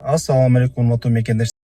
Assalomu alaykum, урматтуу мекендештер.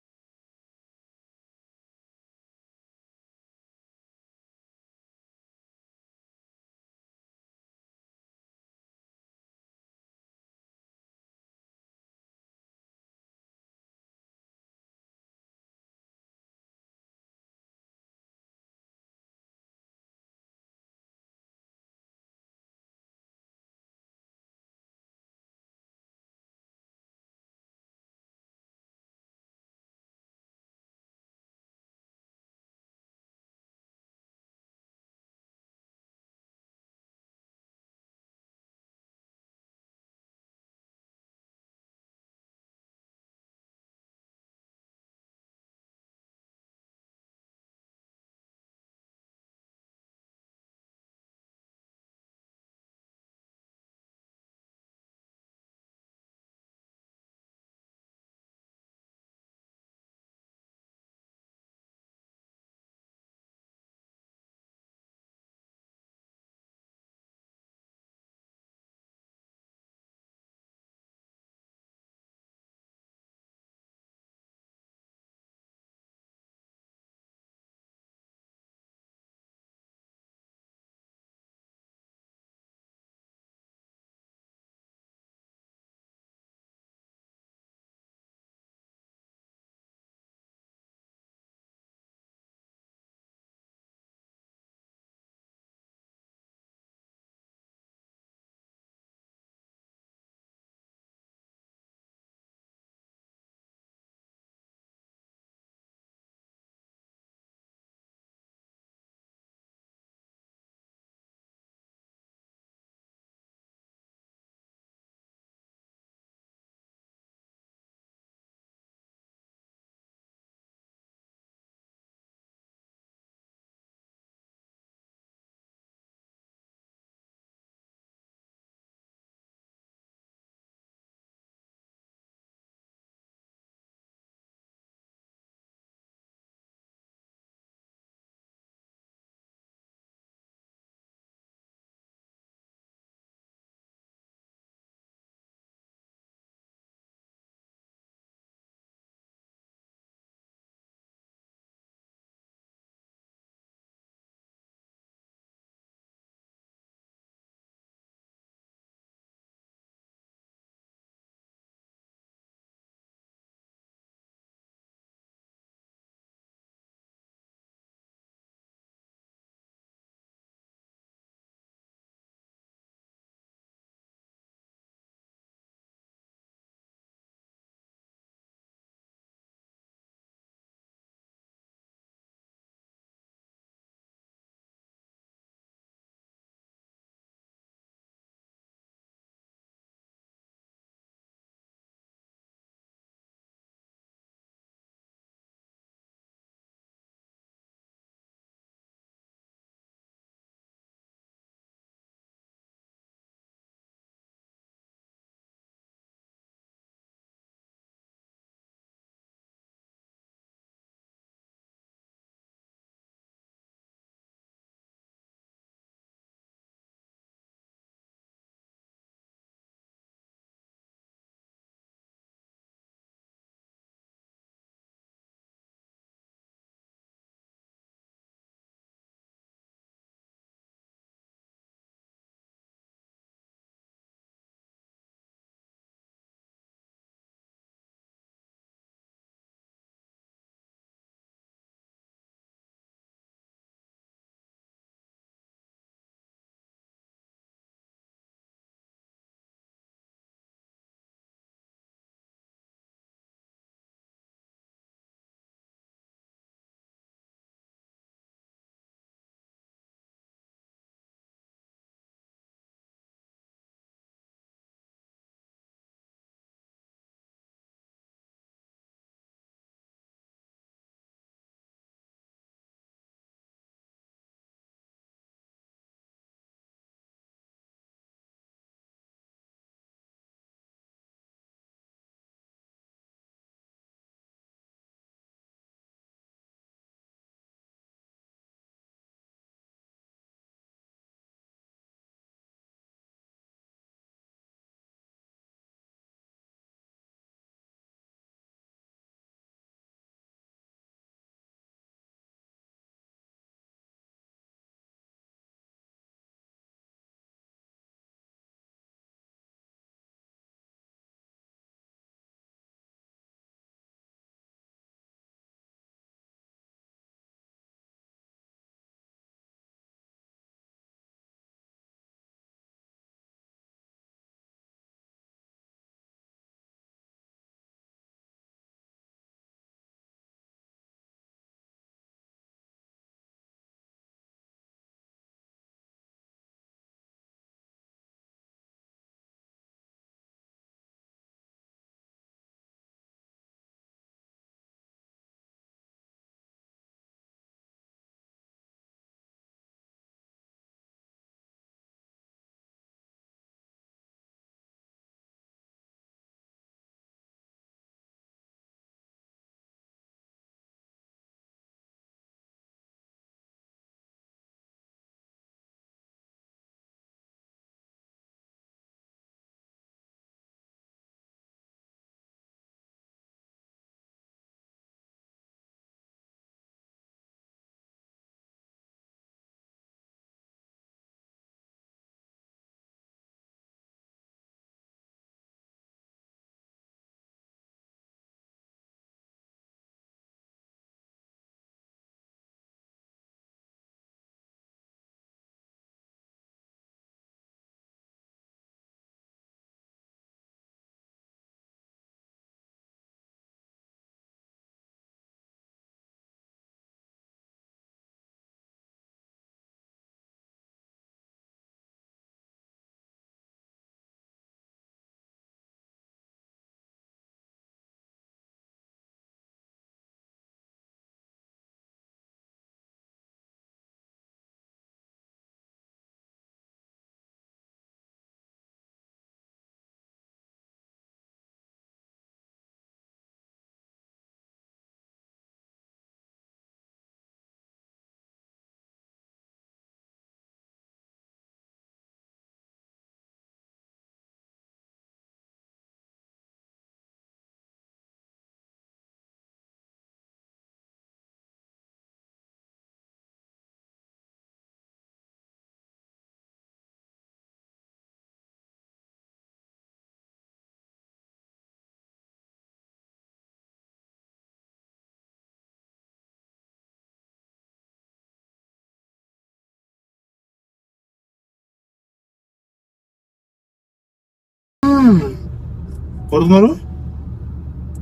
Көрдүңөрбү?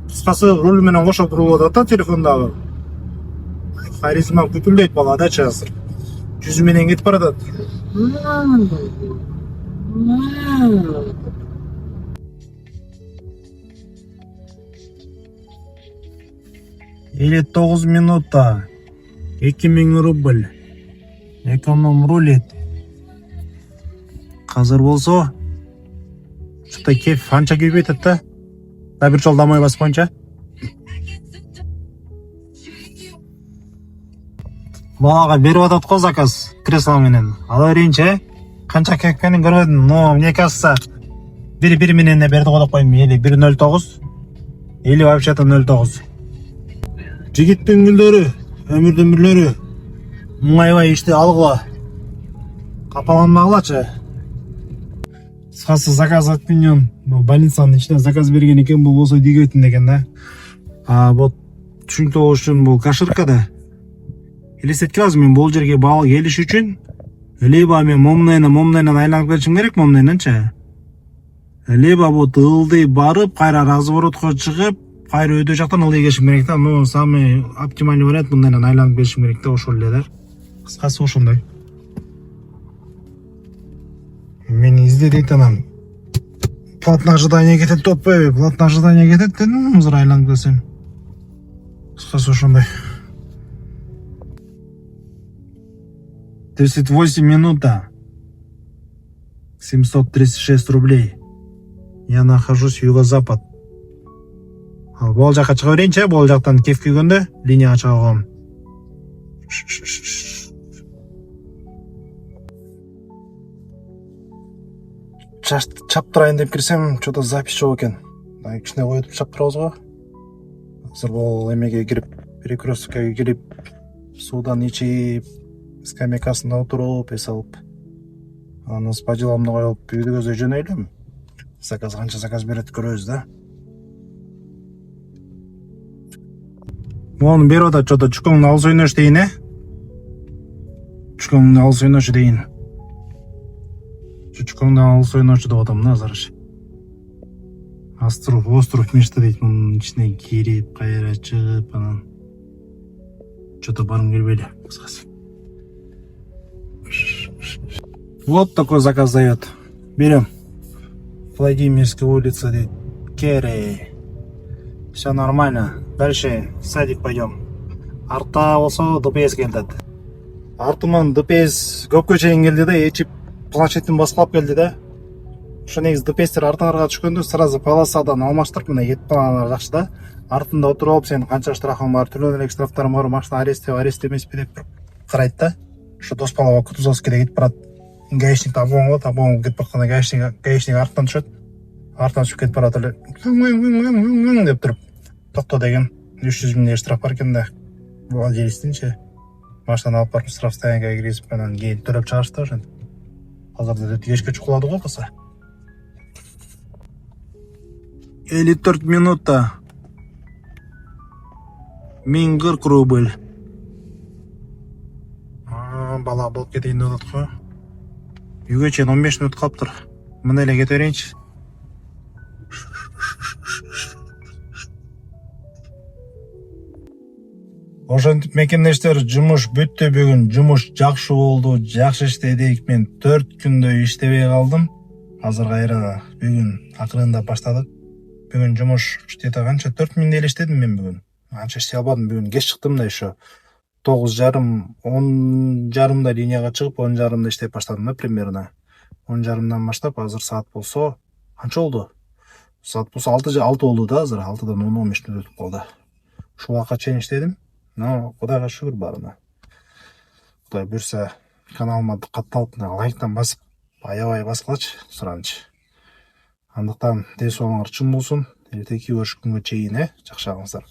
Кыскасы руль менен кошо турулуп атат да телефондогу. Харизма күпүлдөйт баладачы азыр. Жүзү менен кетип баратат. 59 минутта 2000 рубль. Эконом рулет. Казыр болсо что-то кеп анча күйбөйт да. Да бир жол дамай басып койчу. Балага берип атат го заказ кресло менен. Ала берейинчи, канча кепкенин көрбөдүм. Но мне кажется, бири менен берди го деп коеюн. Или 109, или вообще-то 09. Жигиттин гүлдөрү, өмүрдүн бирлери. Муңайбай ишти алгыла. Капаланмагылачы. Кыскасы заказ отменен. Больницанын ичине заказ берген экен, бул болсо дегетин деген да. Вот түшүнүктүү болуш үчүн бул кашыркада. Элестетип алыңыз, мен бул жерге бал келиш үчүн либо мен момнайнан айланып келишим керек, момнайнанчы. Либо бу ылдый барып, кайра разворотко чыгып, кайра өтө жактан ылдый келишим керек да. Ну, самый оптимальный вариант мындайнан айланып келишим керек да, ошол эле да. Кыскасы ошондой. Мени издедейт анан. Платное ожидание кетет деп атпайбы? Платное ожидание кетет дедим, азыр айланып келсем. Кыскасы ошондой. 38 минута. 736 рублей. Я нахожусь в юго-запад. Бул жака чыга берейинчи, бул жактан кеп күйгөндө линияга чыга койгом. Чаптырайын деп кирсем, что-то запись жок экен. Кичине коюп чаптырабыз го. Азыр бул эмеге кирип, перекресткага кирип, суудан ичип, скамейкасында отуруп, эс алып, анан по деламды коюп, үйдү көздөй жөнөйлүм. Заказ канча заказ берет көрөбүз да. Мону берип атат, что-то чукоңду алыс ойнош дейин, Чукоңду алыс ойнош дейин. Чукоңду алыс ойнош деп атам да азыр. Остров мечта дейт, мунун ичине кирип, кайра чыгып, анан что-то барым келбейли, кыскасы. Вот такой заказ дает. Берем. Владимирская улица, deyт. Керей. Все нормально. Дальше в садик пойдем. Артта болсо ДПС келди. Артыман ДПС көпкө чейин келди да, эчип планшеттин баскылап келди да. Ошо негизи DPS'тер артыңарга түшкөндө сразу полосадан алмаштырып мына кетип калгандар жакшы да. Артында отуруп алып, сенин канча штрафың бар, түрлүү эле штрафтарың бар, машина арест эмеспи деп карайт да. Ошо Доспалова Кутузовскийде кетип барат. Гаишник табылып кетип баратканда гаишник арттан түшөт. Арттан түшүп кетип барат эле. Деп туруп, токто деген 300 000 штраф бар экен да. Владелистинчи. Машинаны алып барып штрафстоянкага киргизип, анан кийин төлөп чыгарышты ошентип. Азырда кечке чукулады го кыса. 54 минута. 1040 рубль. Бала болуп кетейин деп атат го. Үйгө чейин 15 минут калыптыр. Мына эле кете берейинчи. Ошентип мекендештер, жумуш бүттү бүгүн. Жумуш жакшы болду, жакшы иштедик. Мен 4 күндөй иштебей калдым. Азыр кайра бүгүн акырында баштадык. Бүгүн жумуш иштете канча 4000 эле иштедим мен бүгүн. Анча иштей албадым бүгүн. Кеч чыктым да еще. 9:30, 10:30 линияга чыгып, 10:30 иштеп баштадым да примерно. 10:30 баштап, азыр саат болсо канча болду? Саат болсо 6 болду да, азыр 6-дан 10-15 мүнөт өтүп калды. Ушул убакка чейин иштедим. Но Кудайга шүгүр барына. Кудай буйрса, каналыма катталып, лайктан басып, аябай баскылачы, суранчы. Андыктан ден соолуңар чын болсун. Эртеки көрүшкөнгө чейин, жакшы агыңыздар.